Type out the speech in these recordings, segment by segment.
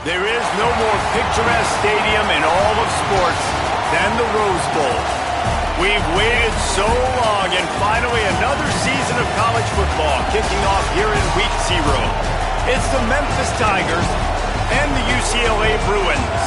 There is no more picturesque stadium in all of sports than the Rose Bowl. We've waited so long, and finally another season of college football kicking off here in Week 0. It's the Memphis Tigers and the UCLA Bruins.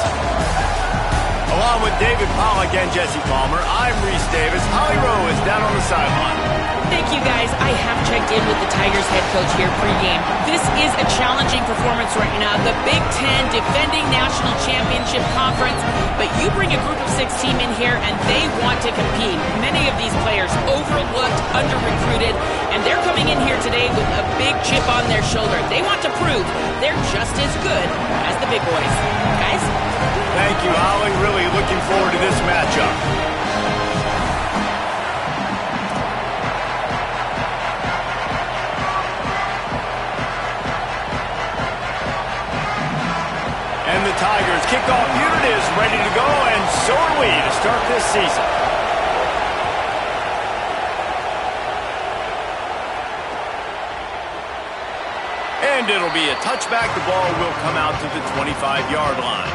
Along with David Pollack and Jesse Palmer, I'm Reese Davis. Holly Rowe is down on the sideline. Thank you, guys. I have checked in with the Tigers head coach here pregame. This is a challenging performance right now. The Big Ten defending national championship conference, but you bring a group of 6 team in here and they want to compete. Many of these players overlooked, under-recruited, and they're coming in here today with a big chip on their shoulder. They want to prove they're just as good as the big boys. Guys? Thank you, Holly. Really looking forward to this matchup. And the Tigers kickoff unit is ready to go, and so are we to start this season. And it'll be a touchback. The ball will come out to the 25-yard line.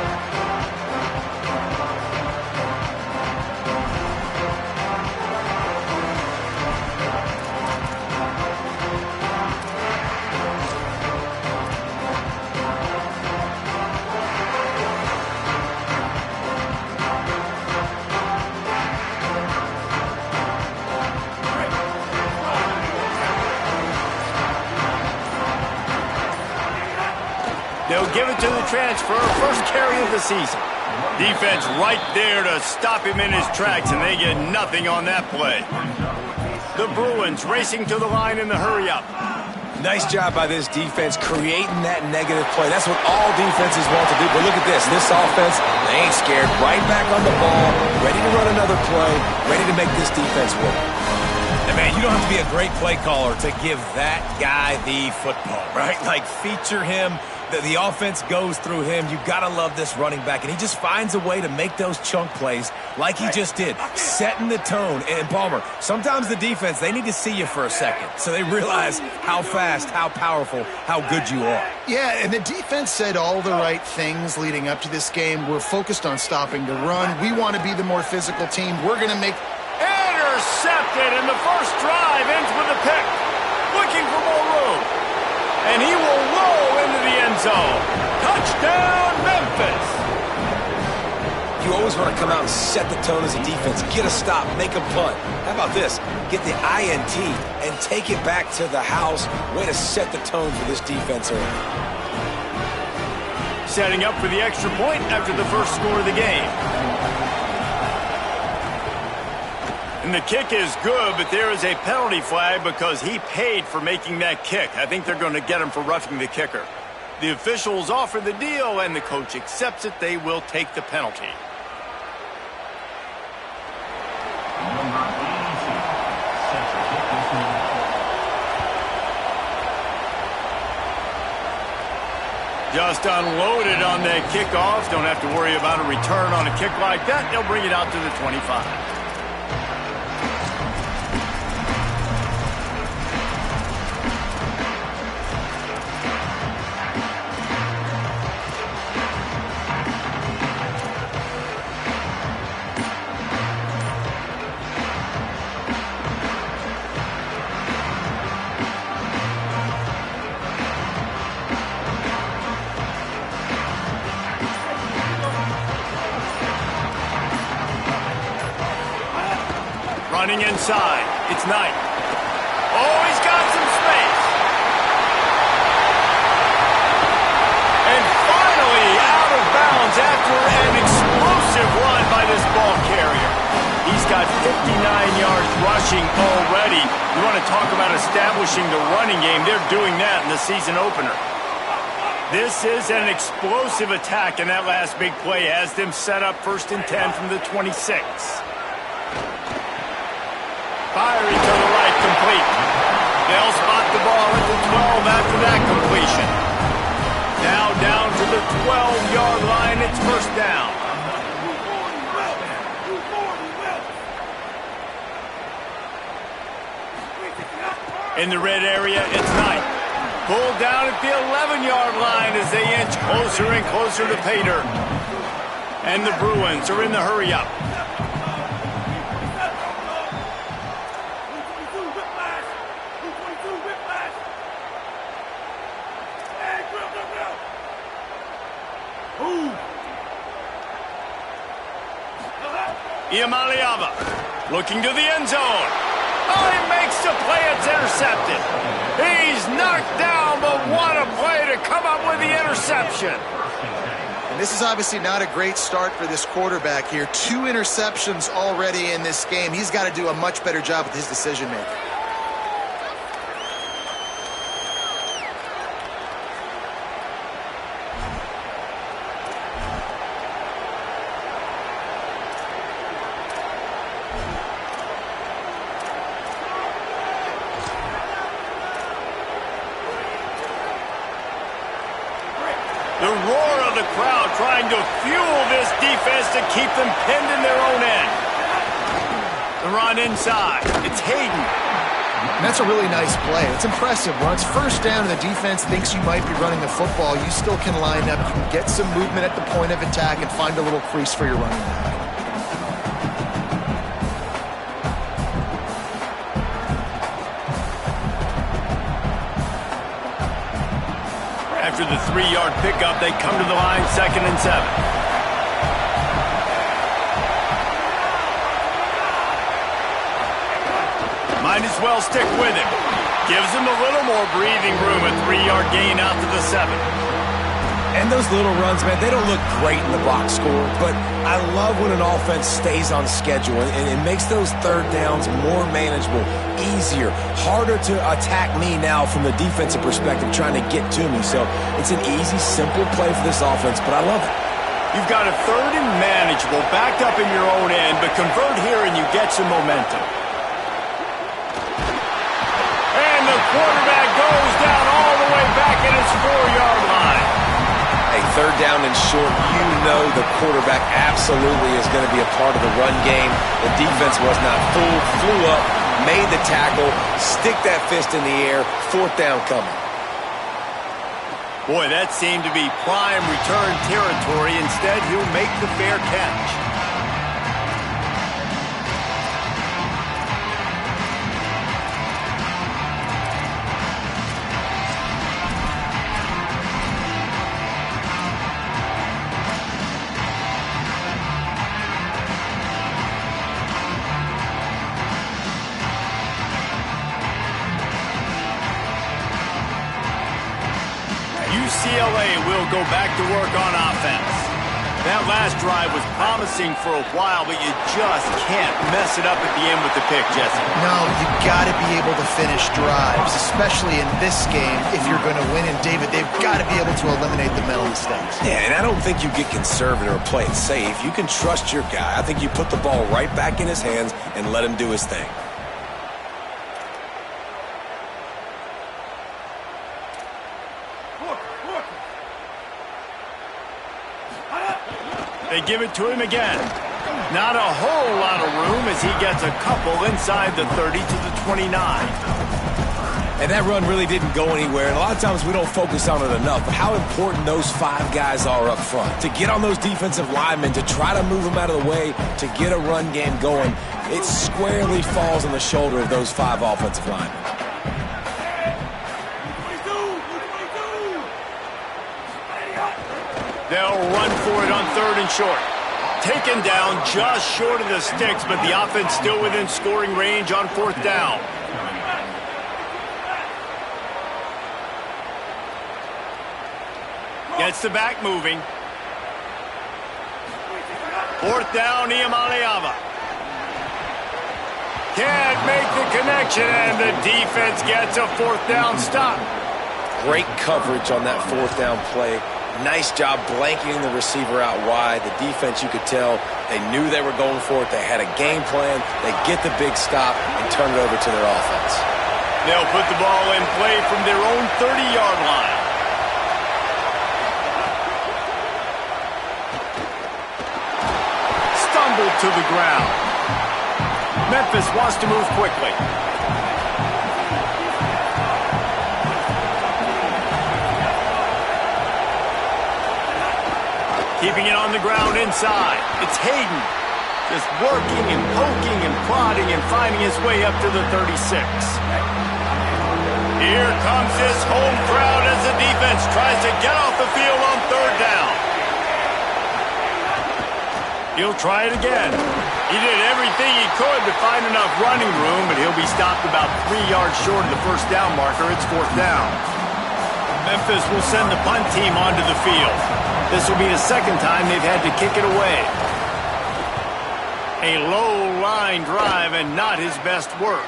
They'll give it to the transfer, first carry of the season. Defense right there to stop him in his tracks, and they get nothing on that play. The Bruins racing to the line in the hurry-up. Nice job by this defense creating that negative play. That's what all defenses want to do. But look at this. This offense, they ain't scared. Right back on the ball, ready to run another play, ready to make this defense work. And man, you don't have to be a great play caller to give that guy the football, right? Like, feature him. The offense goes through him. You got to love this running back. And he just finds a way to make those chunk plays like he just did, setting the tone. And Palmer, sometimes the defense, they need to see you for a second so they realize how fast, how powerful, how good you are. Yeah, and the defense said all the right things leading up to this game. We're focused on stopping the run. We want to be the more physical team. We're going to make... Intercepted, and the first drive ends with a pick. Looking for more room. And he will roll into the end zone. Touchdown, Memphis. You always want to come out and set the tone as a defense. Get a stop, make a punt. How about this? Get the INT and take it back to the house. Way to set the tone for this defense early. Setting up for the extra point after the first score of the game. And the kick is good, but there is a penalty flag because he paid for making that kick. I think they're going to get him for roughing the kicker. The officials offer the deal, and the coach accepts it. They will take the penalty. Just unloaded on that kickoff. Don't have to worry about a return on a kick like that. They'll bring it out to the 25. Running inside. It's Knight. Oh, he's got some space. And finally out of bounds after an explosive run by this ball carrier. He's got 59 yards rushing already. You want to talk about establishing the running game. They're doing that in the season opener. This is an explosive attack, and that last big play has them set up 1st and 10 from the 26. Fiery to the right, complete. They'll spot the ball at the 12 after that completion. Now down to the 12-yard line, it's 1st down. In the red area, it's Knight. Pulled down at the 11-yard line as they inch closer and closer to pay dirt. And the Bruins are in the hurry-up. Iamaleava looking to the end zone. Oh, he makes the play. It's intercepted. He's knocked down, but what a play to come up with the interception. And this is obviously not a great start for this quarterback here. 2 interceptions already in this game. He's got to do a much better job with his decision-making. The roar of the crowd trying to fuel this defense to keep them pinned in their own end. The run inside. It's Hayden. And that's a really nice play. It's impressive. When it's first down and the defense thinks you might be running the football, you still can line up. You can get some movement at the point of attack and find a little crease for your running back. After the 3-yard pickup, they come to the line 2nd and 7. Might as well stick with him. Gives him a little more breathing room. A 3-yard gain out to the 7. And those little runs, man, they don't look great in the box score, but I love when an offense stays on schedule and it makes those third downs more manageable, easier, harder to attack me now from the defensive perspective trying to get to me. So it's an easy, simple play for this offense, but I love it. You've got a 3rd and manageable backed up in your own end, but convert here and you get some momentum. And the quarterback goes down all the way back at his 4-yard line. Hey, 3rd down and short, you know the quarterback absolutely is going to be a part of the run game. The defense was not fooled, flew up, made the tackle, stick that fist in the air, 4th down coming. Boy, that seemed to be prime return territory. Instead, he'll make the fair catch. UCLA will go back to work on offense. That last drive was promising for a while, but you just can't mess it up at the end with the pick, Jesse. No, you got to be able to finish drives, especially in this game if you're going to win. And David, they've got to be able to eliminate the mental mistakes. Yeah, and I don't think you get conservative or play it safe. You can trust your guy. I think you put the ball right back in his hands and let him do his thing. They give it to him again. Not a whole lot of room as he gets a couple inside the 30 to the 29. And that run really didn't go anywhere, and a lot of times we don't focus on it enough, but how important those 5 guys are up front. To get on those defensive linemen, to try to move them out of the way, to get a run game going, it squarely falls on the shoulder of those 5 offensive linemen. They'll run for it on 3rd and short. Taken down just short of the sticks, but the offense still within scoring range on 4th down. Gets the back moving. 4th down, Iamaleava. Can't make the connection, and the defense gets a 4th down stop. Great coverage on that 4th down play. Nice job blanketing the receiver out wide. The defense, you could tell, they knew they were going for it. They had a game plan. They get the big stop and turn it over to their offense. They'll put the ball in play from their own 30-yard line. Stumbled to the ground. Memphis wants to move quickly. Keeping it on the ground inside. It's Hayden. Just working and poking and prodding and finding his way up to the 36. Here comes this home crowd as the defense tries to get off the field on third down. He'll try it again. He did everything he could to find enough running room, but he'll be stopped about 3 yards short of the first down marker. It's fourth down. Memphis will send the punt team onto the field. This will be the second time they've had to kick it away. A low line drive and not his best work.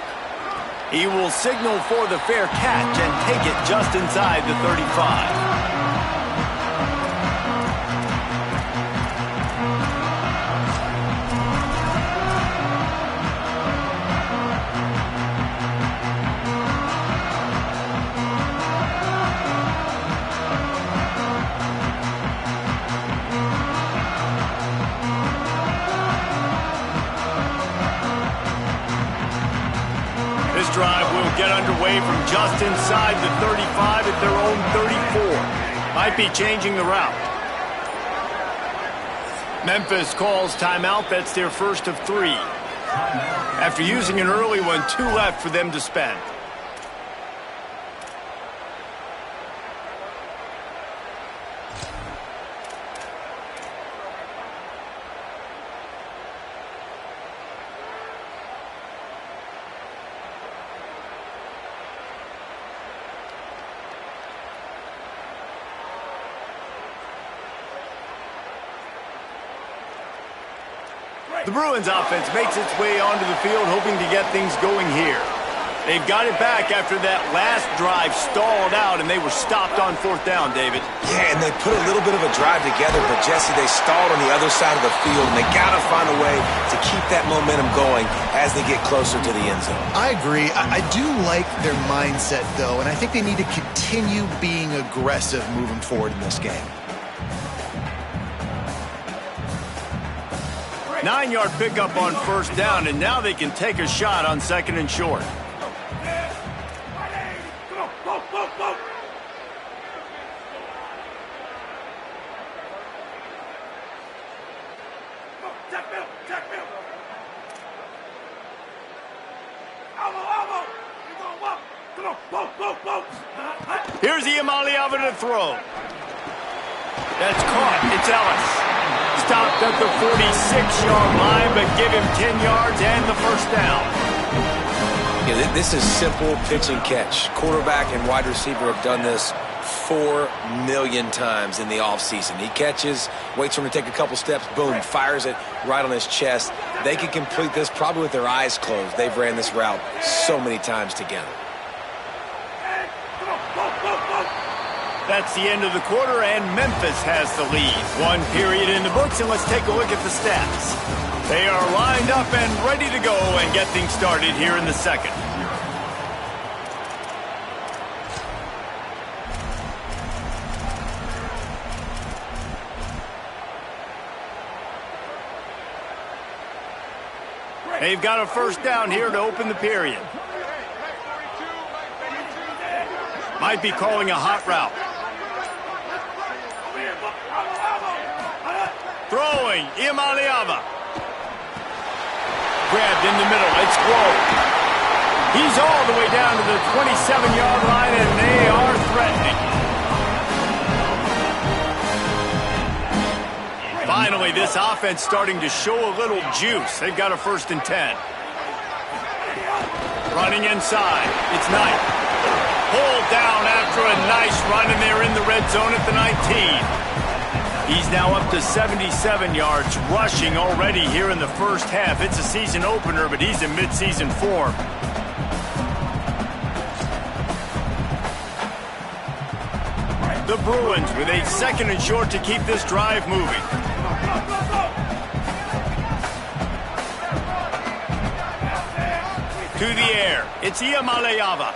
He will signal for the fair catch and take it just inside the 35. Drive will get underway from just inside the 35 at their own 34. Might be changing the route. Memphis calls timeout. That's their first of 3. After using an early one, 2 left for them to spend. The Bruins offense makes its way onto the field, hoping to get things going here. They've got it back after that last drive stalled out, and they were stopped on fourth down, David. Yeah, and they put a little bit of a drive together, but, Jesse, they stalled on the other side of the field, and they got to find a way to keep that momentum going as they get closer to the end zone. I agree. I do like their mindset, though, and I think they need to continue being aggressive moving forward in this game. 9-yard pickup on first down, and now they can take a shot on second and short. Here's Iamaleava to throw. That's caught. It's Ellis. Stopped at the 46-yard line, but give him 10 yards and the first down. Yeah, this is simple pitch and catch. Quarterback and wide receiver have done this 4 million times in the offseason. He catches, waits for him to take a couple steps, boom, fires it right on his chest. They can complete this probably with their eyes closed. They've ran this route so many times together. That's the end of the quarter, and Memphis has the lead. 1 period in the books, and let's take a look at the stats. They are lined up and ready to go and get things started here in the second. They've got a first down here to open the period. Might be calling a hot route. Throwing, Iamaleava. Grabbed in the middle, it's Glow. He's all the way down to the 27-yard line, and they are threatening. Finally, this offense starting to show a little juice. They've got a first and 10. Running inside, it's Knight. Pulled down after a nice run, and they're in the red zone at the 19. He's now up to 77 yards rushing already here in the first half. It's a season opener, but he's in midseason form. The Bruins with a second and short to keep this drive moving. To the air, it's Iamaleava.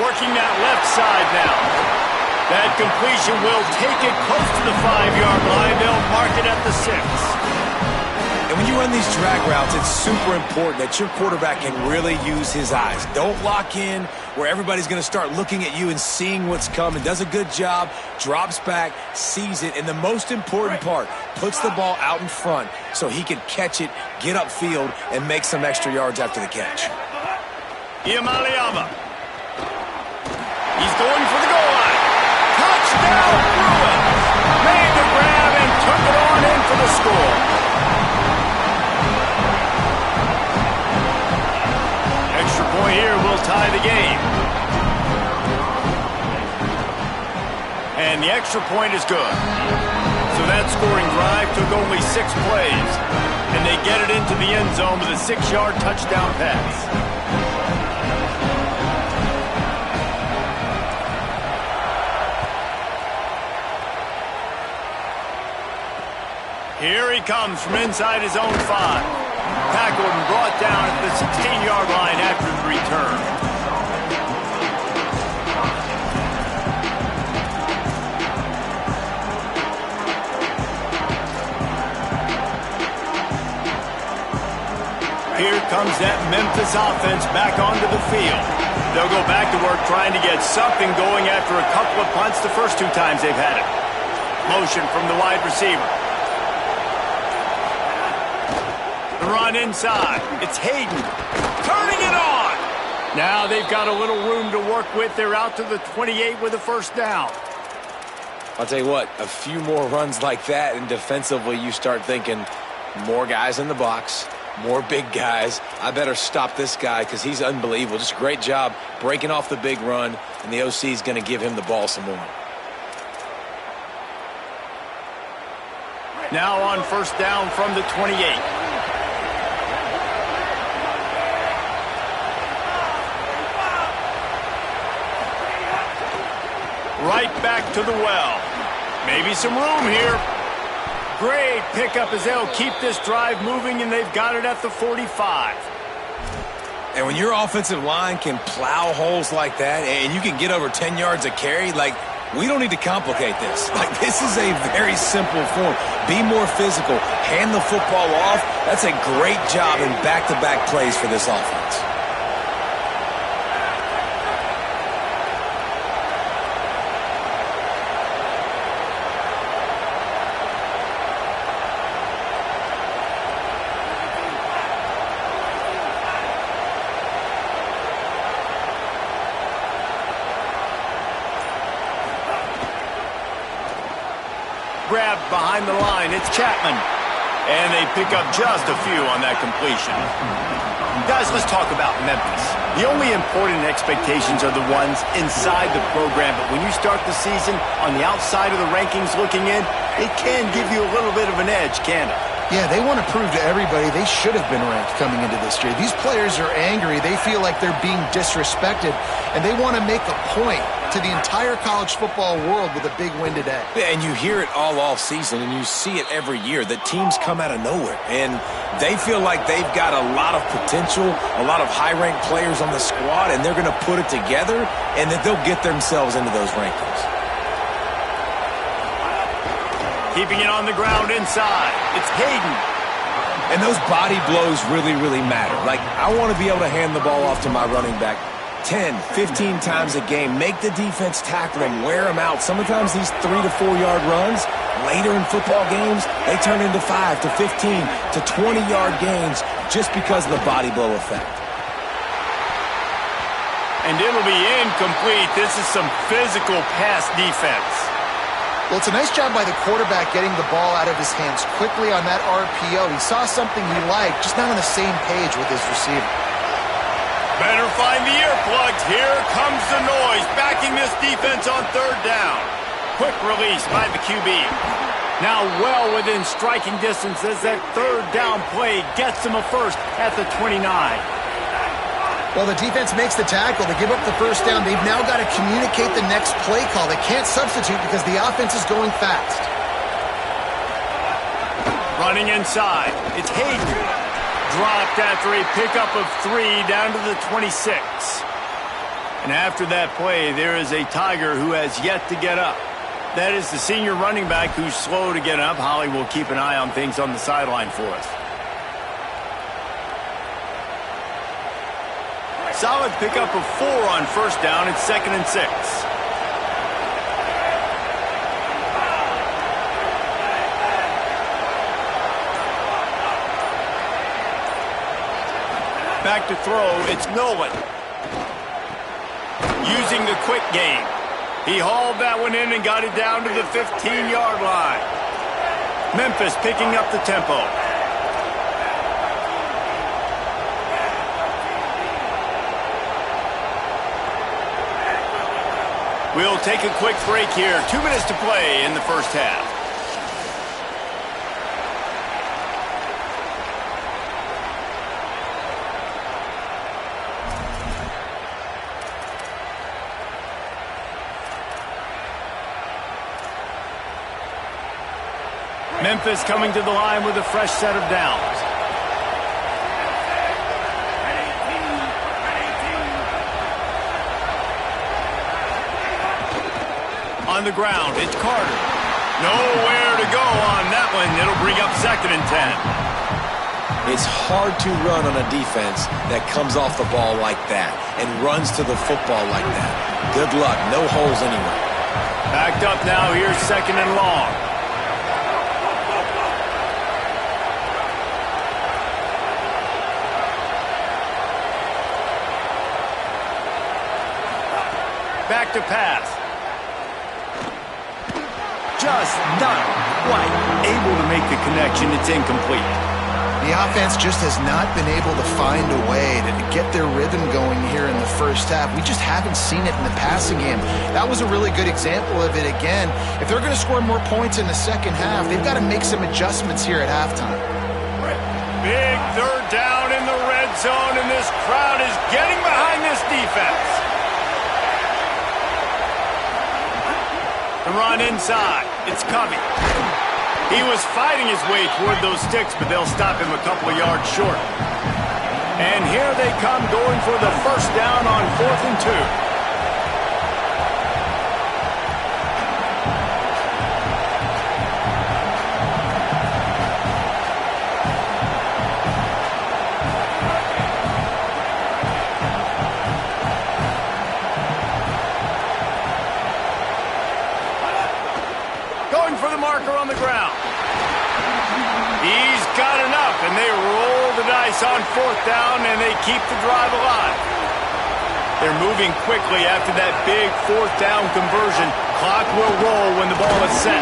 Working that left side now. That completion will take it close to the 5-yard line. They'll mark it at the 6. And When you run these drag routes, it's super important that your quarterback can really use his eyes. Don't lock in where everybody's going to start looking at you and seeing what's coming. Does a good job, drops back, sees it, and the most important part, puts the ball out in front so he can catch it, get upfield, and make some extra yards after the catch. Iamaleava. He's going for the goal line. Touchdown, Bruins! Made the grab and took it on in for the score. Extra point here will tie the game. And the extra point is good. So that scoring drive took only 6 plays. And they get it into the end zone with a 6-yard touchdown pass. Here he comes from inside his own 5. Tackled and brought down at the 16-yard line after the return. Here comes that Memphis offense back onto the field. They'll go back to work trying to get something going after a couple of punts the first 2 times they've had it. Motion from the wide receiver. The run inside. It's Hayden. Turning it on. Now they've got a little room to work with. They're out to the 28 with a first down. I'll tell you what, a few more runs like that, and defensively you start thinking more guys in the box, more big guys. I better stop this guy because he's unbelievable. Just a great job breaking off the big run, and the OC is going to give him the ball some more. Now on first down from the 28. Right back to the well. Maybe some room here. Great pickup as they'll keep this drive moving, and they've got it at the 45. And when your offensive line can plow holes like that and you can get over 10 yards a carry, like, we don't need to complicate this. Like, this is a very simple form. Be more physical. Hand the football off. That's a great job in back-to-back plays for this offense. Grab behind the line. It's Chapman. And they pick up just a few on that completion. Guys, let's talk about Memphis. The only important expectations are the ones inside the program, but when you start the season on the outside of the rankings looking in, it can give you a little bit of an edge, can't it? Yeah, they want to prove to everybody they should have been ranked coming into this year. These players are angry. They feel like they're being disrespected, and they want to make a point to the entire college football world with a big win today. Yeah, and you hear it all off season, and you see it every year. The teams come out of nowhere, and they feel like they've got a lot of potential, a lot of high-ranked players on the squad, and they're going to put it together, and that they'll get themselves into those rankings. Keeping it on the ground inside. It's Hayden. And those body blows really, really matter. Like, I want to be able to hand the ball off to my running back 10, 15 times a game. Make the defense tackle them, wear them out. Sometimes these 3 to 4 yard runs, later in football games, they turn into 5 to 15 to 20 yard gains just because of the body blow effect. And it'll be incomplete. This is some physical pass defense. Well, it's a nice job by the quarterback getting the ball out of his hands quickly on that RPO. He saw something he liked, just not on the same page with his receiver. Better find the earplugs. Here comes the noise, backing this defense on third down. Quick release by the QB. Now well within striking distance as that third down play gets him a first at the 29. Well, the defense makes the tackle. They give up the first down. They've now got to communicate the next play call. They can't substitute because the offense is going fast. Running inside. It's Hayden. Dropped after a pickup of 3 down to the 26. And after that play, there is a Tiger who has yet to get up. That is the senior running back who's slow to get up. Holly will keep an eye on things on the sideline for us. Solid pickup of 4 on first down. It's 2nd and 6. Back to throw, it's Nolan. Using the quick game. He hauled that one in and got it down to the 15-yard line. Memphis picking up the tempo. We'll take a quick break here. 2 minutes to play in the first half. Memphis coming to the line with a fresh set of downs. On the ground, it's Carter. Nowhere to go on that one. It'll bring up 2nd and 10. It's hard to run on a defense that comes off the ball like that and runs to the football like that. Good luck. No holes anywhere. Backed up now. Here's 2nd and long. Back to pass. Just not quite able to make the connection. It's incomplete. The offense just has not been able to find a way to get their rhythm going here in the first half. We just haven't seen it in the passing game. That was a really good example of it again. If they're going to score more points in the second half, they've got to make some adjustments here at halftime. Big 3rd down in the red zone, and this crowd is getting behind this defense. The run inside. It's Covey. He was fighting his way toward those sticks, but they'll stop him a couple of yards short. And here they come going for the first down on 4th and 2. On the ground. He's got enough, and they roll the dice on 4th down, and they keep the drive alive. They're moving quickly after that big 4th down conversion. Clock will roll when the ball is set.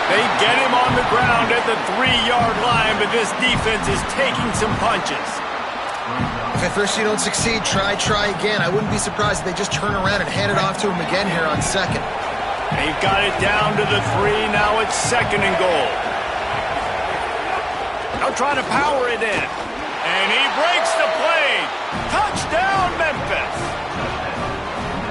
They get him on the ground at the 3-yard line, but this defense is taking some punches. If at first you don't succeed, try again. I wouldn't be surprised if they just turn around and hand it off to him again here on 2nd. They've got it down to the 3. Now it's 2nd and goal. They'll try to power it in. And he breaks the play. Touchdown, Memphis.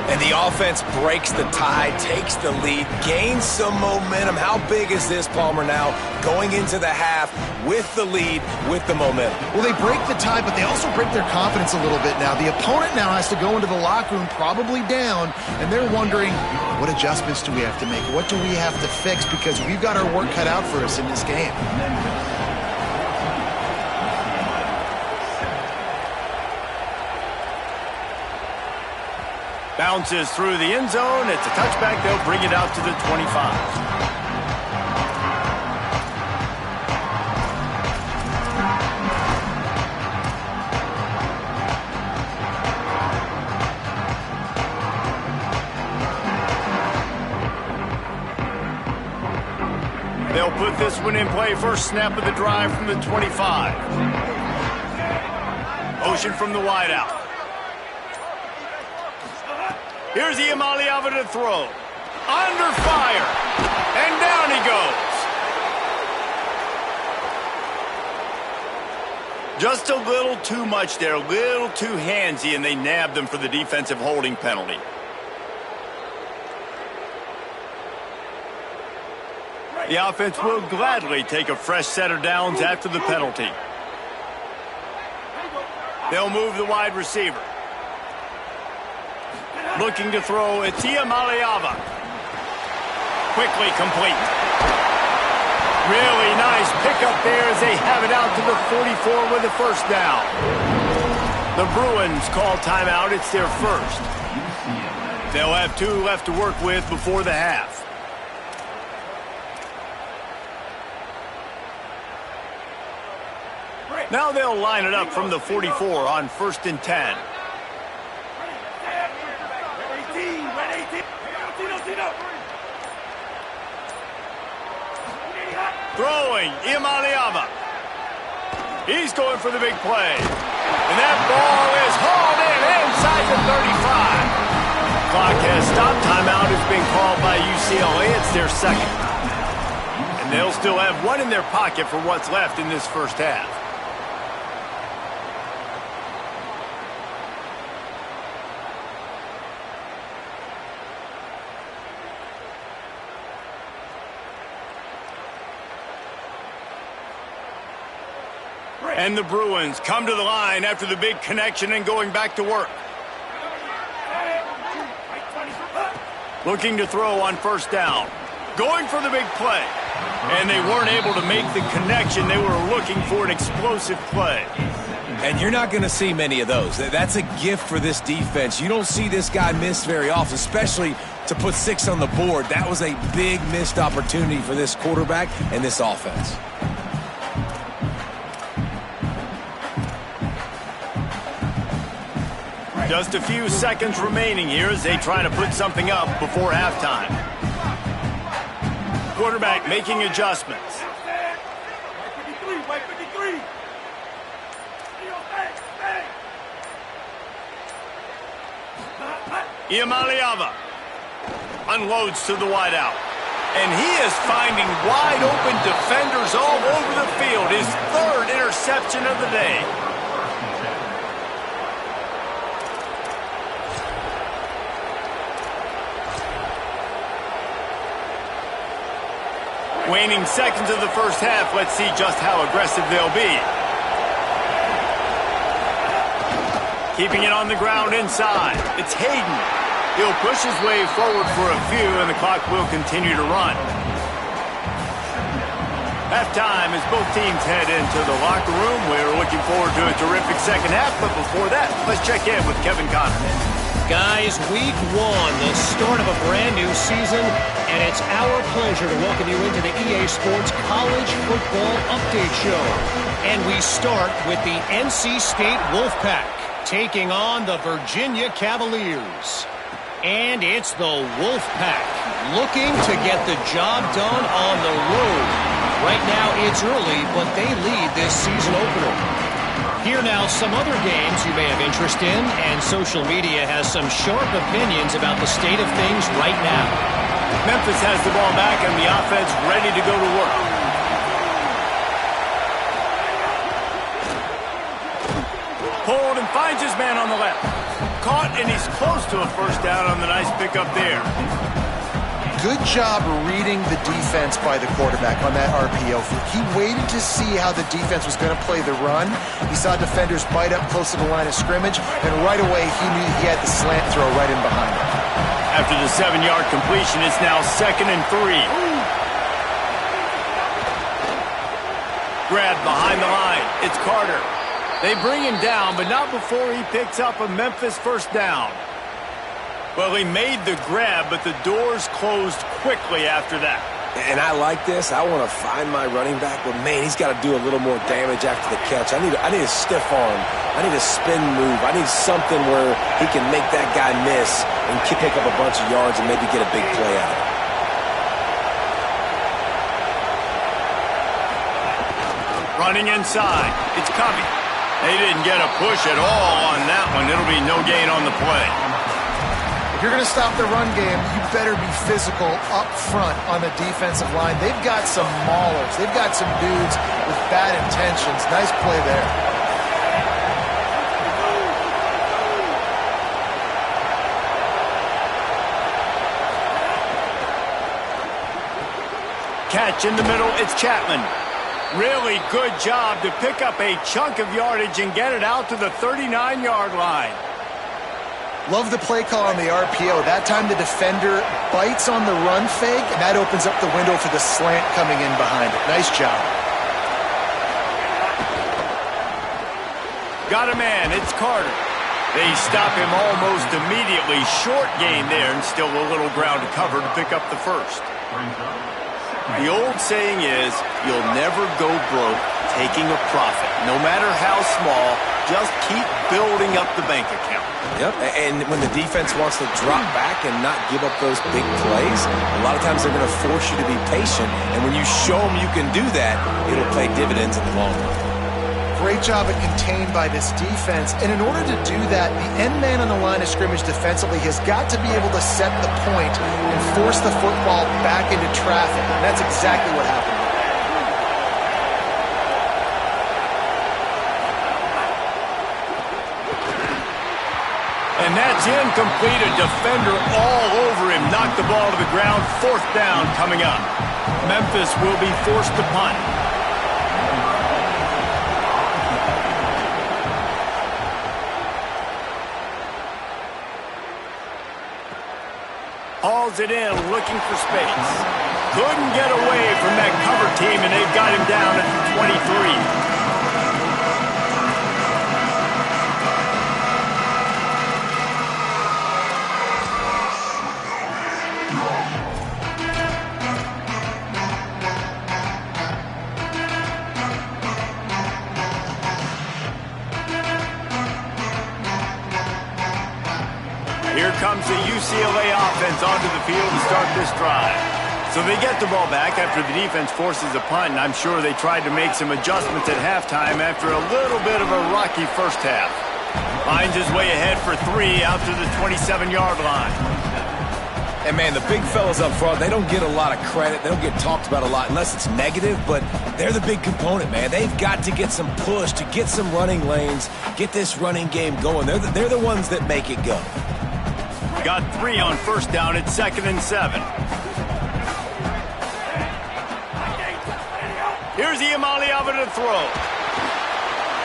And the offense breaks the tie, takes the lead, gains some momentum. How big is this, Palmer, now going into the half with the lead, with the momentum? Well, they break the tie, but they also break their confidence a little bit now. The opponent now has to go into the locker room probably down, and they're wondering, what adjustments do we have to make? What do we have to fix? Because we've got our work cut out for us in this game. Bounces through the end zone. It's a touchback. They'll bring it out to the 25. They'll put this one in play. First snap of the drive from the 25. Motion from the wideout. Here's Iamaleava to throw. Under fire. And down he goes. Just a little too much there. A little too handsy, and they nabbed them for the defensive holding penalty. The offense will gladly take a fresh set of downs after the penalty. They'll move the wide receiver. Looking to throw, it's Iamaleava. Quickly complete. Really nice pickup there as they have it out to the 44 with the first down. The Bruins call timeout. It's their first. They'll have 2 left to work with before the half. Now they'll line it up from the 44 on 1st and 10. Throwing, Imaliava. He's going for the big play. And that ball is hauled in inside the 35. Clock has stopped. Timeout has been called by UCLA. It's their second. And they'll still have 1 in their pocket for what's left in this first half. And the Bruins come to the line after the big connection and going back to work. Looking to throw on 1st down. Going for the big play. And they weren't able to make the connection. They were looking for an explosive play. And you're not going to see many of those. That's a gift for this defense. You don't see this guy miss very often, especially to put 6 on the board. That was a big missed opportunity for this quarterback and this offense. Just a few seconds remaining here as they try to put something up before halftime. Quarterback making adjustments. Imaliava unloads to the wideout. And he is finding wide open defenders all over the field. His 3rd interception of the day. Waning seconds of the first half. Let's see just how aggressive they'll be. Keeping it on the ground inside. It's Hayden. He'll push his way forward for a few, and the clock will continue to run. Halftime as both teams head into the locker room. We're looking forward to a terrific second half, but before that, let's check in with Kevin Connor. Guys, week 1, the start of a brand new season, and it's our pleasure to welcome you into the EA Sports College Football Update Show. And we start with the NC State Wolfpack taking on the Virginia Cavaliers. And it's the Wolfpack looking to get the job done on the road. Right now it's early, but they lead this season opener. Here now some other games you may have interest in, and social media has some sharp opinions about the state of things right now. Memphis has the ball back and the offense ready to go to work. Pulled and finds his man on the left. Caught, and he's close to a 1st down on the nice pickup there. Good job reading the defense by the quarterback on that RPO. He waited to see how the defense was going to play the run. He saw defenders bite up close to the line of scrimmage, and right away he knew he had the slant throw right in behind him. After the 7-yard completion, it's now 2nd and 3. Grab behind the line. It's Carter. They bring him down, but not before he picks up a Memphis 1st down. Well, he made the grab, but the doors closed quickly after that. And I like this. I want to find my running back, but man, he's got to do a little more damage after the catch. I need a stiff arm. I need a spin move. I need something where he can make that guy miss and pick up a bunch of yards and maybe get a big play out of it. Running inside. It's Covey. They didn't get a push at all on that one. It'll be no gain on the play. If you're going to stop the run game, you better be physical up front on the defensive line. They've got some maulers. They've got some dudes with bad intentions. Nice play there. Catch in the middle. It's Chapman. Really good job to pick up a chunk of yardage and get it out to the 39-yard line. Love the play call on the RPO. That time the defender bites on the run fake, and that opens up the window for the slant coming in behind it. Nice job. Got a man, it's Carter. They stop him almost immediately. Short gain there, and still a little ground to cover to pick up the first. The old saying is, you'll never go broke taking a profit. No matter how small, just keep building up the bank account. Yep, and when the defense wants to drop back and not give up those big plays, a lot of times they're going to force you to be patient, and when you show them you can do that, it'll pay dividends in the long run. Great job at contained by this defense, and in order to do that, the end man on the line of scrimmage defensively has got to be able to set the point and force the football back into traffic, and that's exactly what happened. And that's incomplete. A defender all over him. Knocked the ball to the ground. 4th down coming up. Memphis will be forced to punt. Hauls it in, looking for space. Couldn't get away from that cover team, and they've got him down at the 23. Here comes the UCLA offense onto the field to start this drive. So they get the ball back after the defense forces a punt, and I'm sure they tried to make some adjustments at halftime after a little bit of a rocky first half. Finds his way ahead for 3 out to the 27-yard line. And, man, the big fellas up front, they don't get a lot of credit. They don't get talked about a lot unless it's negative, but they're the big component, man. They've got to get some push, to get some running lanes, get this running game going. They're the ones that make it go. Got 3 on 1st down at 2nd and 7. Here's Iamaleava to throw.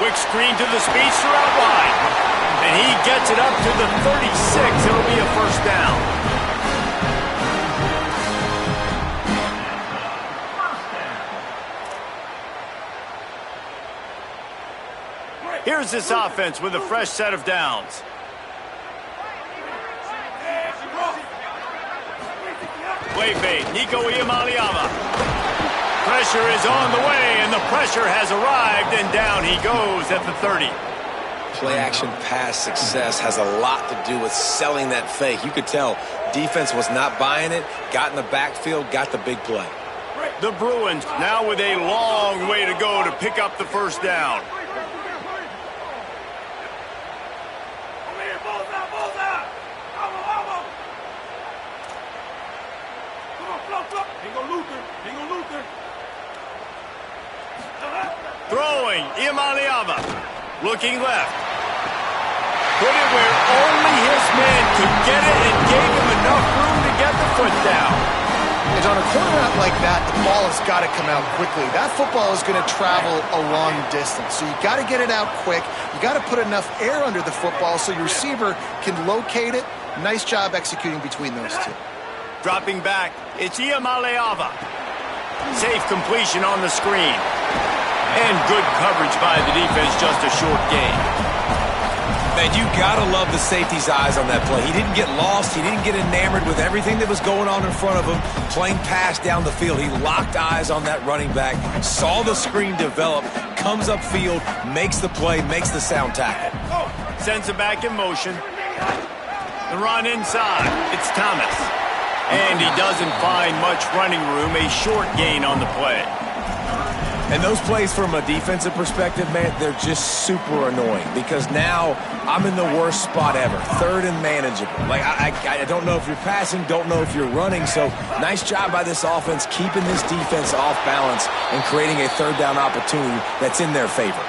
Quick screen to the speedster out wide. And he gets it up to the 36. It'll be a 1st down. Here's this offense with a fresh set of downs. Play fake, Nico Iamaleava. Pressure is on the way, and the pressure has arrived, and down he goes at the 30. Play-action pass success has a lot to do with selling that fake. You could tell defense was not buying it, got in the backfield, got the big play. The Bruins now with a long way to go to pick up the 1st down. Throwing, Iamaleava, looking left. Put it where only his man could get it and gave him enough room to get the foot down. And on a corner route like that, the ball has got to come out quickly. That football is going to travel a long distance, so you got to get it out quick. You got to put enough air under the football so your receiver can locate it. Nice job executing between those two. Dropping back, it's Iamaleava. Safe completion on the screen. And good coverage by the defense, just a short gain. Man, you gotta love the safety's eyes on that play. He didn't get lost. He didn't get enamored with everything that was going on in front of him, playing pass down the field. He locked eyes on that running back, saw the screen develop, comes upfield, makes the play, makes the sound tackle. Sends it back in motion. The run inside. It's Thomas. And he doesn't find much running room. A short gain on the play. And those plays from a defensive perspective, man, they're just super annoying because now I'm in the worst spot ever, 3rd and manageable. Like, I don't know if you're passing, don't know if you're running, so nice job by this offense keeping this defense off balance and creating a 3rd down opportunity that's in their favor.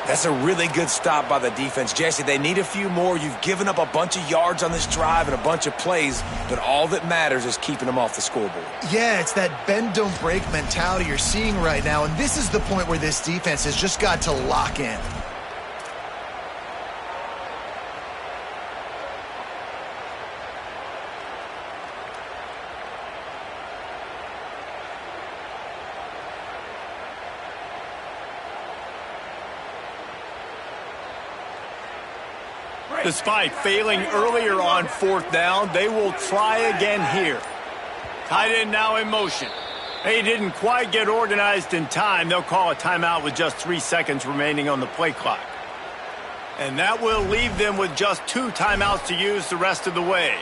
That's a really good stop by the defense. Jesse, they need a few more. You've given up a bunch of yards on this drive and a bunch of plays, but all that matters is keeping them off the scoreboard. Yeah, it's that bend, don't break mentality you're seeing right now, and this is the point where this defense has just got to lock in. Despite failing earlier on 4th down, they will try again here. Tight end now in motion. They didn't quite get organized in time. They'll call a timeout with just 3 seconds remaining on the play clock. And that will leave them with just 2 timeouts to use the rest of the way.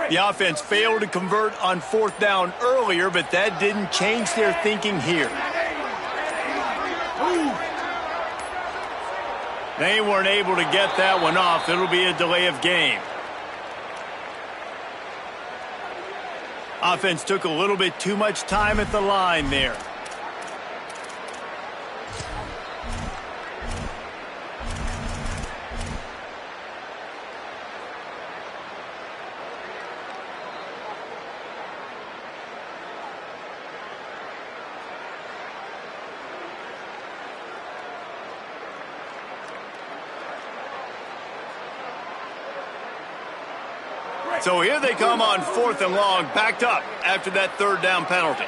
The offense failed to convert on 4th down earlier, but that didn't change their thinking here. They weren't able to get that one off. It'll be a delay of game. Offense took a little bit too much time at the line there. So here they come on 4th and long, backed up after that 3rd down penalty.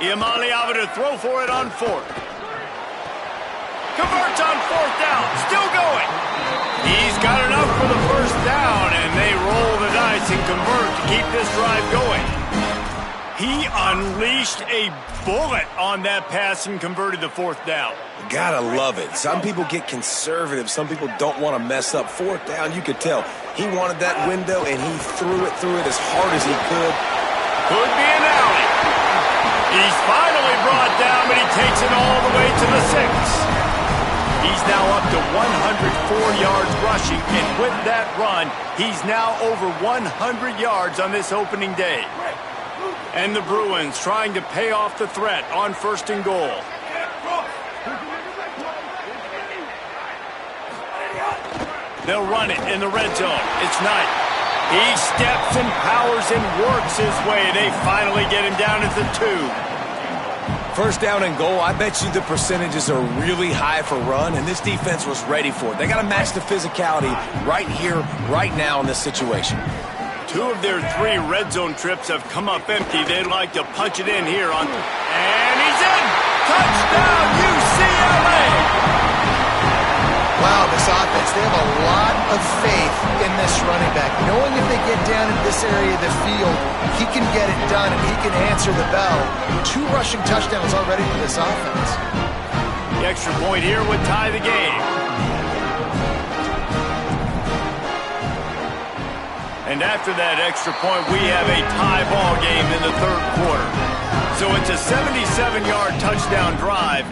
Iamaleava to throw for it on 4th. Converts on 4th down, still going. He's got enough for the 1st down, and they roll the dice and convert to keep this drive going. He unleashed a bullet on that pass and converted the 4th down. Gotta love it. Some people get conservative. Some people don't want to mess up 4th down. You could tell he wanted that window, and he threw it as hard as he could. Could be an alley. He's finally brought down, but he takes it all the way to the 6. He's now up to 104 yards rushing, and with that run, he's now over 100 yards on this opening day. And the Bruins trying to pay off the threat on 1st and goal. They'll run it in the red zone. It's Knight. He steps and powers and works his way. They finally get him down at the 2. 1st down and goal, I bet you the percentages are really high for run, and this defense was ready for it. They got to match the physicality right here, right now in this situation. 2 of their 3 red zone trips have come up empty. They'd like to punch it in here on... And he's in! Touchdown, UCLA! Wow, this offense, they have a lot of faith in this running back. Knowing if they get down in this area of the field, he can get it done and he can answer the bell. 2 rushing touchdowns already for this offense. The extra point here would tie the game. And after that extra point, we have a tie ball game in the 3rd quarter. So it's a 77-yard touchdown drive,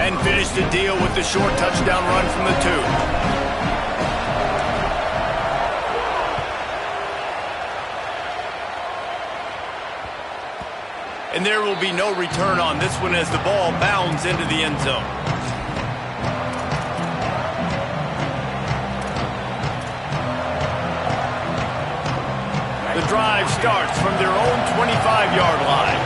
and finish the deal with the short touchdown run from the 2. And there will be no return on this one as the ball bounds into the end zone. The drive starts from their own 25-yard line.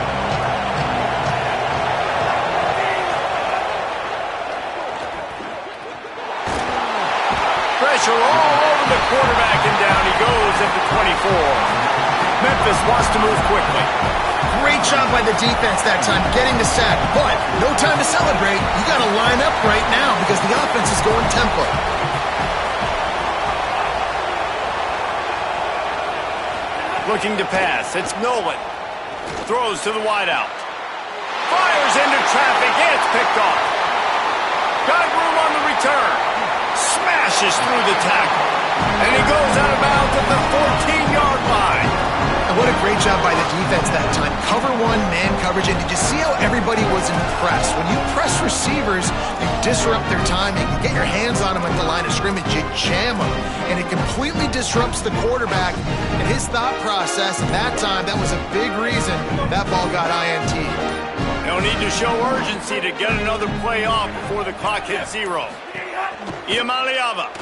Pressure all over the quarterback, and down he goes at the 24. Memphis wants to move quickly. Great job by the defense that time, getting the sack. But no time to celebrate. You got to line up right now because the offense is going tempo. Looking to pass. It's Nolan. Throws to the wideout. Fires into traffic. It's picked off. Got room on the return. Smashes through the tackle. And he goes out of bounds at the 14-yard line. And what a great job by the defense that time. Cover 1, man coverage. And did you see how everybody was impressed? When you press receivers, you disrupt their timing. You get your hands on them at the line of scrimmage. You jam them. And it completely disrupts the quarterback and his thought process. And that time, that was a big reason that ball got INT. They'll need to show urgency to get another play off before the clock hits 0. Iamaleava.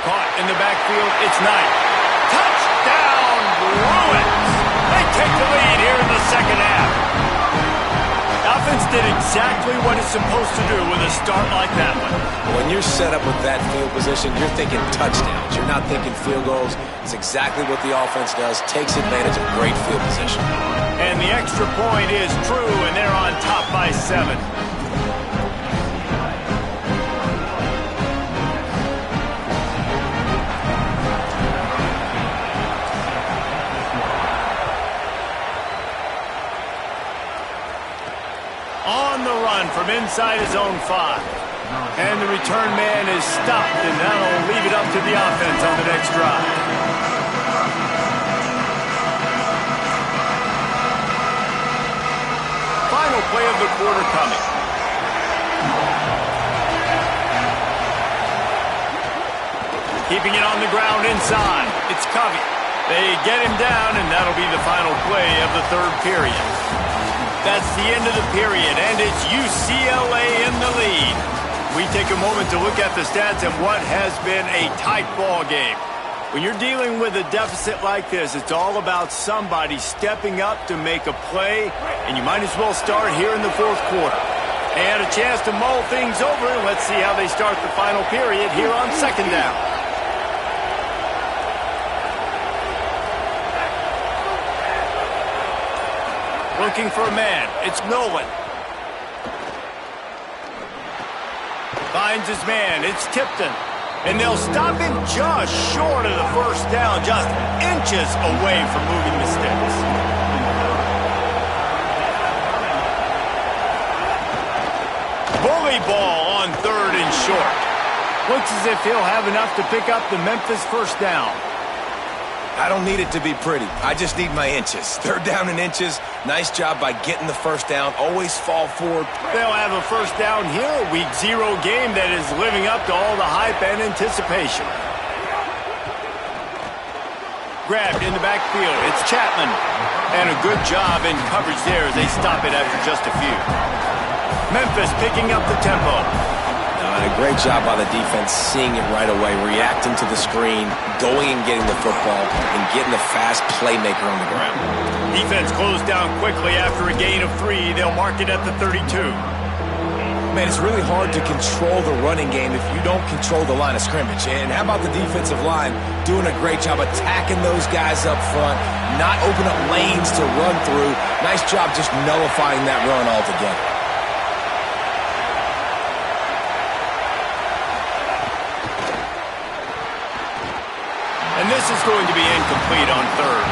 Caught in the backfield. It's Knight. Touchdown, second half. Offense did exactly what it's supposed to do with a start like that one. When you're set up with that field position, you're thinking touchdowns. You're not thinking field goals. It's exactly what the offense does. Takes advantage of great field position. And the extra point is true, and they're on top by 7. On the run from inside his own 5. And the return man is stopped, and that'll leave it up to the offense on the next drive. Final play of the quarter coming. Keeping it on the ground inside. It's Covey. They get him down, and that'll be the final play of the third period. That's the end of the period, and it's UCLA in the lead. We take a moment to look at the stats and what has been a tight ball game. When you're dealing with a deficit like this, it's all about somebody stepping up to make a play, and you might as well start here in the fourth quarter. They had a chance to mull things over, and let's see how they start the final period here on second down. Looking for a man. It's Nolan. Finds his man. It's Tipton. And they'll stop him just short of the first down, just inches away from moving the sticks. Bully ball on 3rd and short. Looks as if he'll have enough to pick up the Memphis first down. I don't need it to be pretty. I just need my inches. 3rd down in inches. Nice job by getting the first down. Always fall forward. They'll have a first down here. A week 0 game that is living up to all the hype and anticipation. Grabbed in the backfield. It's Chapman. And a good job in coverage there as they stop it after just a few. Memphis picking up the tempo. A great job by the defense, seeing it right away, reacting to the screen, going and getting the football, and getting the fast playmaker on the ground. Defense closed down quickly after a gain of 3. They'll mark it at the 32. Man, it's really hard to control the running game if you don't control the line of scrimmage. And how about the defensive line doing a great job attacking those guys up front, not open up lanes to run through. Nice job just nullifying that run altogether. And this is going to be incomplete on 3rd.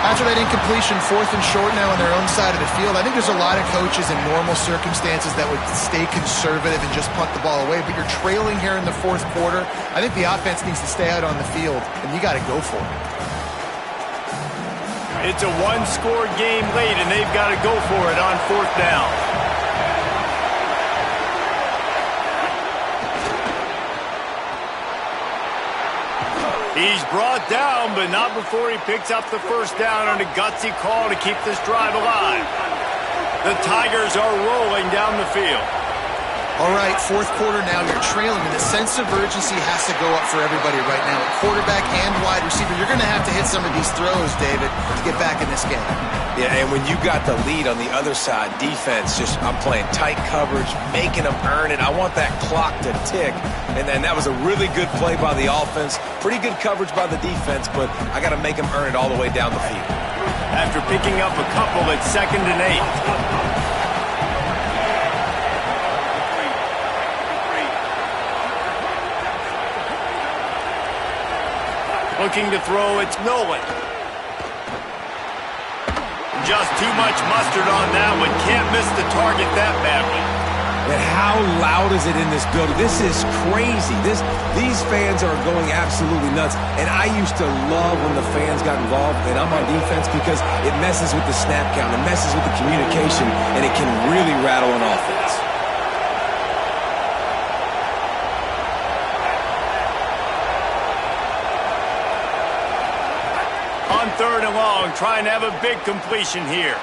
After that incompletion, 4th and short now on their own side of the field, I think there's a lot of coaches in normal circumstances that would stay conservative and just punt the ball away. But you're trailing here in the 4th quarter. I think the offense needs to stay out on the field, and you got to go for it. It's a 1-score game late, and they've got to go for it on 4th down. He's brought down, but not before he picks up the first down on a gutsy call to keep this drive alive. The Tigers are rolling down the field. All right, 4th quarter now, you're trailing, and the sense of urgency has to go up for everybody right now. At quarterback and wide receiver, you're going to have to hit some of these throws, David, to get back in this game. Yeah, and when you got the lead on the other side, defense, I'm playing tight coverage, making them earn it. I want that clock to tick, and then that was a really good play by the offense. Pretty good coverage by the defense, but I got to make them earn it all the way down the field. After picking up a couple, it's 2nd and 8. Looking to throw, it's Nolan. Just too much mustard on that one. Can't miss the target that badly. And how loud is it in this building? This is crazy. These fans are going absolutely nuts. And I used to love when the fans got involved, and I'm on defense because it messes with the snap count. It messes with the communication, and it can really rattle an offense. On 3rd and long, trying to have a big completion here.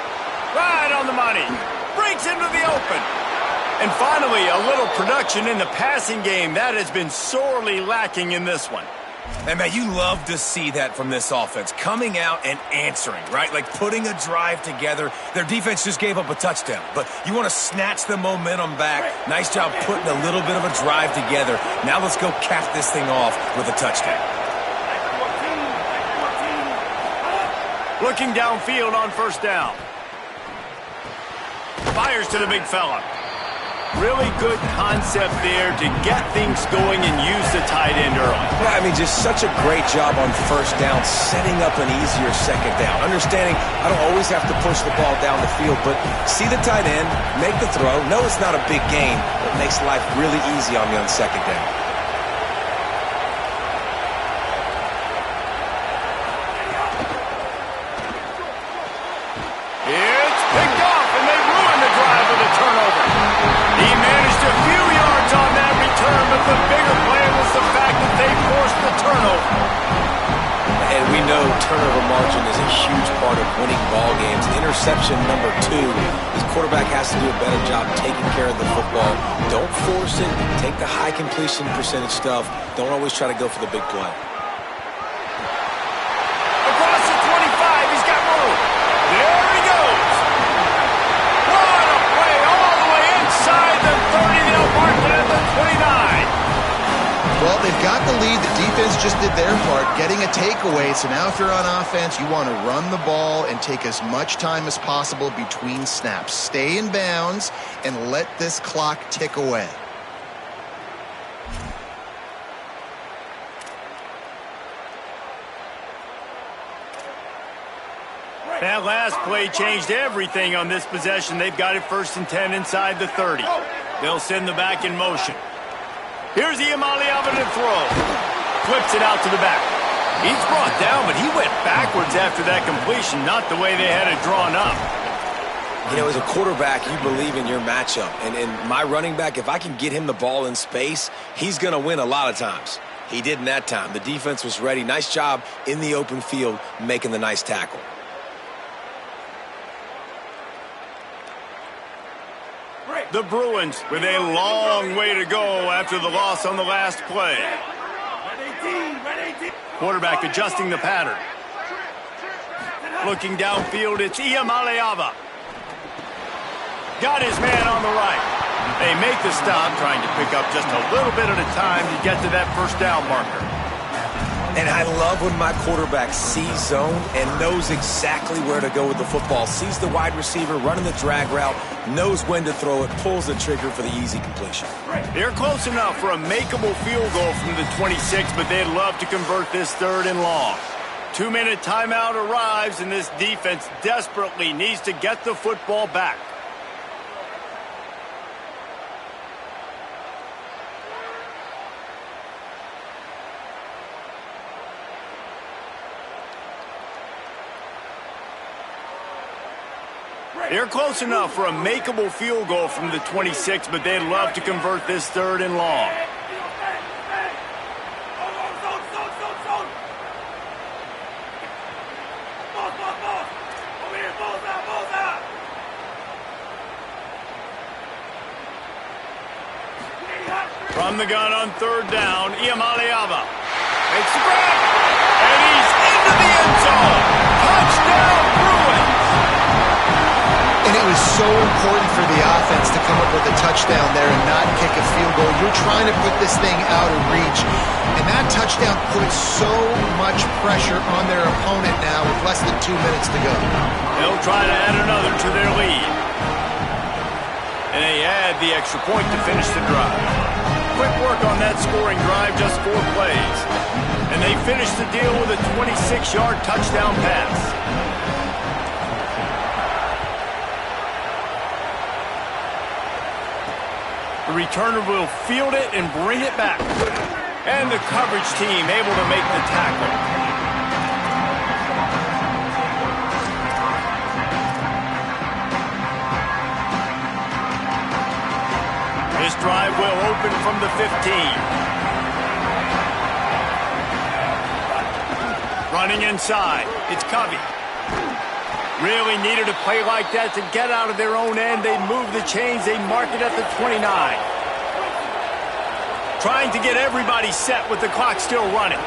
Right on the money. Breaks into the open. And finally, a little production in the passing game. That has been sorely lacking in this one. And, man, you love to see that from this offense, coming out and answering, right? Like putting a drive together. Their defense just gave up a touchdown, but you want to snatch the momentum back. Nice job putting a little bit of a drive together. Now let's go cap this thing off with a touchdown. Looking downfield on first down. Fires to the big fella. Really good concept there to get things going and use the tight end early. Yeah, I mean, just such a great job on first down, setting up an easier second down. Understanding I don't always have to push the ball down the field, but see the tight end, make the throw. No, it's not a big gain, but it makes life really easy on me on second down. It's picked off, and they ruin the drive with a turnover. He managed a few yards on that return, but the bigger play was the fact that they forced the turnover. And we know turnover margin is a huge part of winning ball games. Interception number 2, his quarterback has to do a better job taking care of the football. Don't force it. Take the high completion percentage stuff. Don't always try to go for the big play. Across the 25, he's got room. There he goes. What a play all the way inside the 30. They'll mark it at the 29. Well, they've got the lead. The defense just did their part, getting a takeaway. So now if you're on offense, you want to run the ball and take as much time as possible between snaps. Stay in bounds and let this clock tick away. That last play changed everything on this possession. They've got it 1st and 10 inside the 30. They'll send the back in motion. Here's Iyamaleava to throw. Flips it out to the back. He's brought down, but he went backwards after that completion, not the way they had it drawn up. You know, as a quarterback, you believe in your matchup. And my running back, if I can get him the ball in space, he's going to win a lot of times. He didn't that time. The defense was ready. Nice job in the open field making the nice tackle. The Bruins with a long way to go after the loss on the last play. Quarterback adjusting the pattern. Looking downfield, it's Iyamaleava. Got his man on the right. They make the stop, trying to pick up just a little bit at a time to get to that first down marker. And I love when my quarterback sees zone and knows exactly where to go with the football. Sees the wide receiver running the drag route, knows when to throw it, pulls the trigger for the easy completion. They're close enough for a makeable field goal from the 26, but they'd love to convert this 3rd and long. 2-minute timeout arrives, and this defense desperately needs to get the football back. They're close enough for a makeable field goal from the 26, but they'd love to convert this 3rd and long. From the gun on 3rd down, Iyamaleava makes the grab, and he's into the end zone. Touchdown, Bruins! And it was so important for the offense to come up with a touchdown there and not kick a field goal. You're trying to put this thing out of reach. And that touchdown puts so much pressure on their opponent now with less than 2 minutes to go. They'll try to add another to their lead. And they add the extra point to finish the drive. Quick work on that scoring drive, just 4 plays. And they finish the deal with a 26-yard touchdown pass. The returner will field it and bring it back. And the coverage team able to make the tackle. This drive will open from the 15. Running inside, it's Covey. Really needed a play like that to get out of their own end. They move the chains. They mark it at the 29. trying to get everybody set with the clock still running.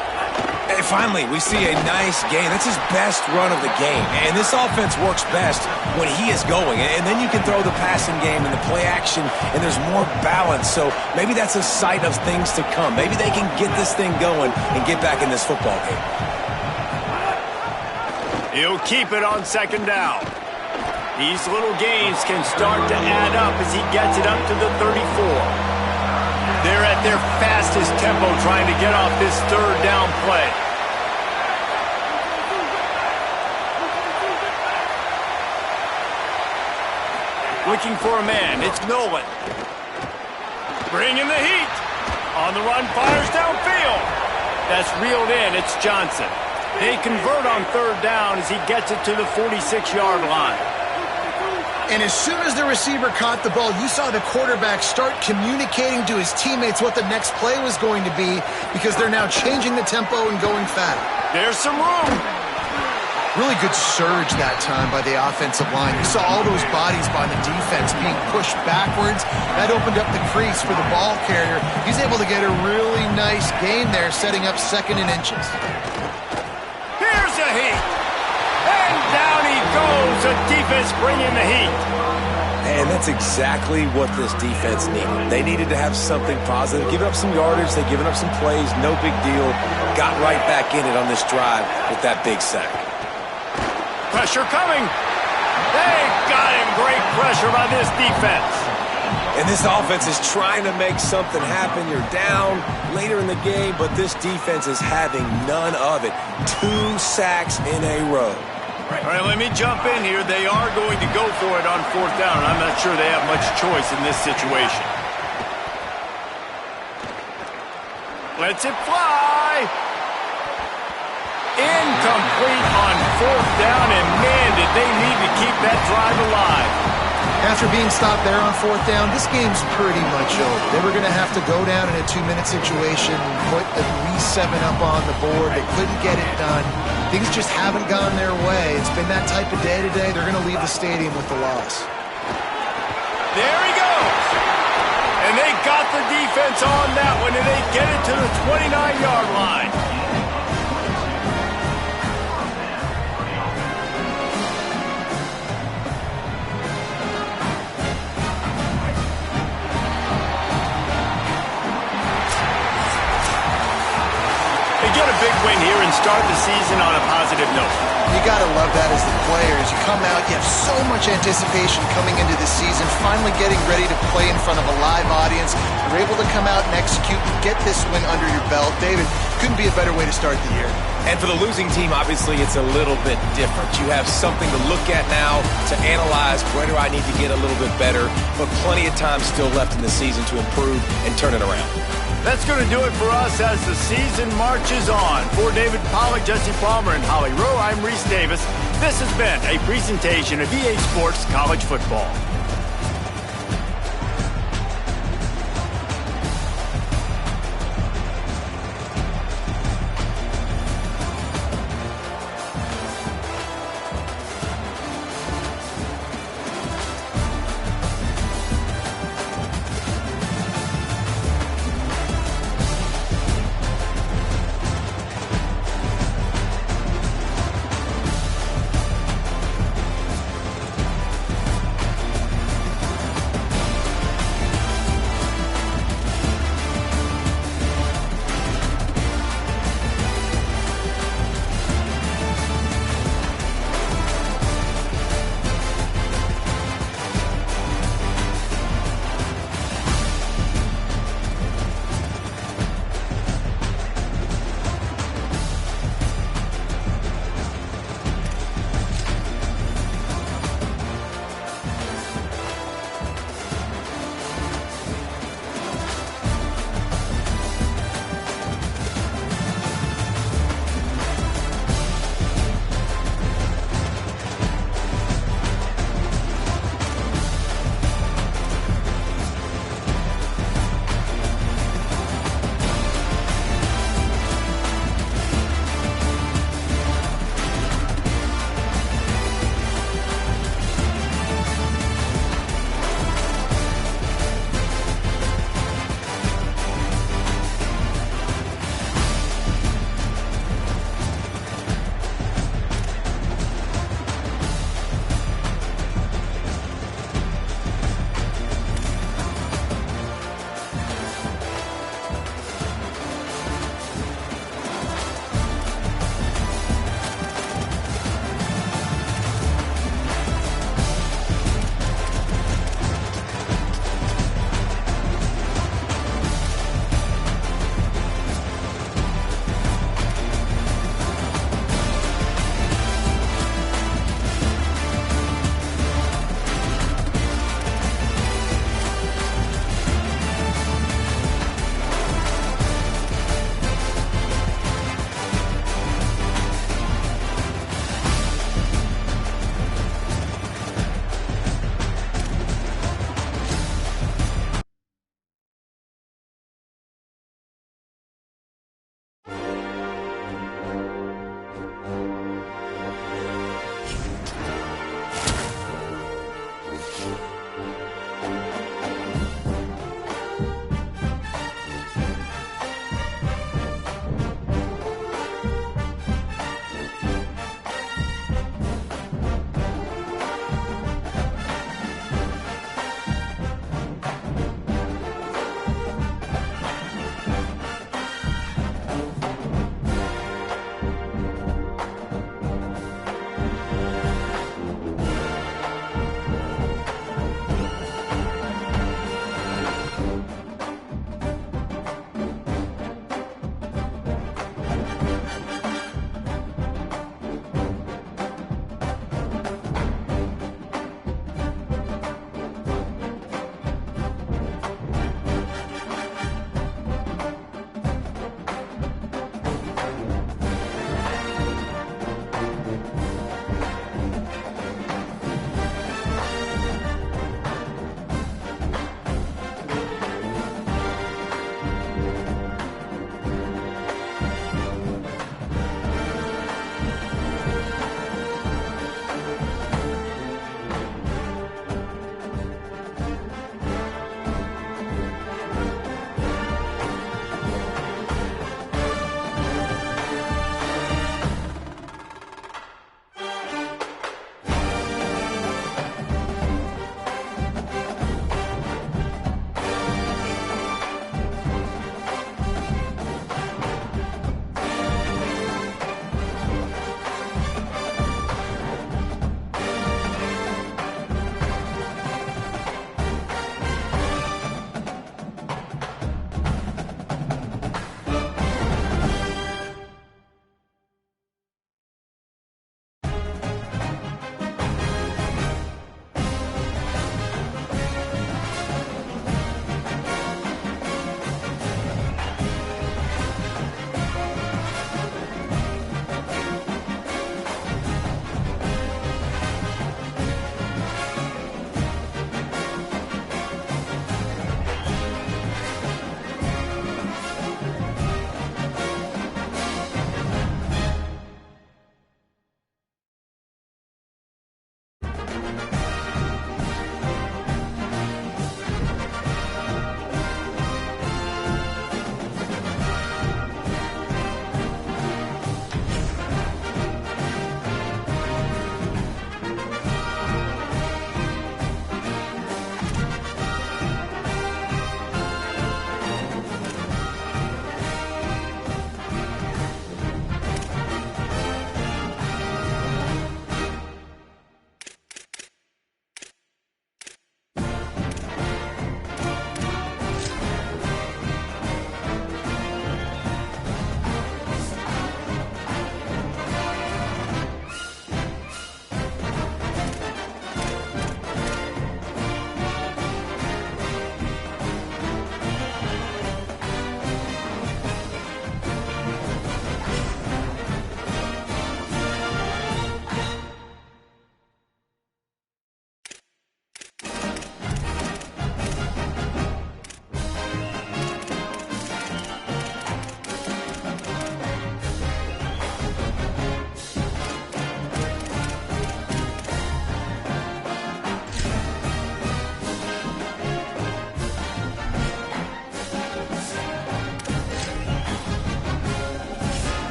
And finally, we see a nice gain. That's his best run of the game. And this offense works best when he is going. And then you can throw the passing game and the play action, and there's more balance. So maybe that's a sight of things to come. Maybe they can get this thing going and get back in this football game. He'll keep it on second down. These little gains can start to add up as he gets it up to the 34. They're at their fastest tempo trying to get off this third down play. Looking for a man, it's Nolan. Bringing the heat. On the run, fires downfield. That's reeled in, it's Johnson. They convert on third down as he gets it to the 46-yard line. And as soon as the receiver caught the ball, you saw the quarterback start communicating to his teammates what the next play was going to be because they're now changing the tempo and going fast. There's some room. Really good surge that time by the offensive line. You saw all those bodies by the defense being pushed backwards. That opened up the crease for the ball carrier. He's able to get a really nice gain there, setting up 2nd and inches. Here's a heat. And down he goes. The defense bringing the heat. And that's exactly what this defense needed. They needed to have something positive. Giving up some yardage. They've given up some plays. No big deal. Got right back in it on this drive with that big sack. Pressure coming. They got him. Great pressure by this defense. And this offense is trying to make something happen. You're down later in the game, but this defense is having none of it. 2 sacks in a row. All right, let me jump in here. They are going to go for it on fourth down. I'm not sure they have much choice in this situation. Lets it fly. Incomplete on fourth down, and man, did they need to keep that drive alive. After being stopped there on fourth down, this game's pretty much over. They were going to have to go down in a 2-minute situation, put at least 7 up on the board. They couldn't get it done. Things just haven't gone their way. It's been that type of day today. They're going to leave the stadium with the loss. There he goes. And they got the defense on that one, and they get it to the 29-yard line. Get a big win here and start the season on a positive note. You got to love that as the players. You come out, you have so much anticipation coming into the season, finally getting ready to play in front of a live audience. You're able to come out and execute and get this win under your belt. David, couldn't be a better way to start the year. And for the losing team, obviously, it's a little bit different. You have something to look at now to analyze where do I need to get a little bit better, but plenty of time still left in the season to improve and turn it around. That's going to do it for us as the season marches on. For David Pollack, Jesse Palmer, and Holly Rowe, I'm Reese Davis. This has been a presentation of EA Sports College Football.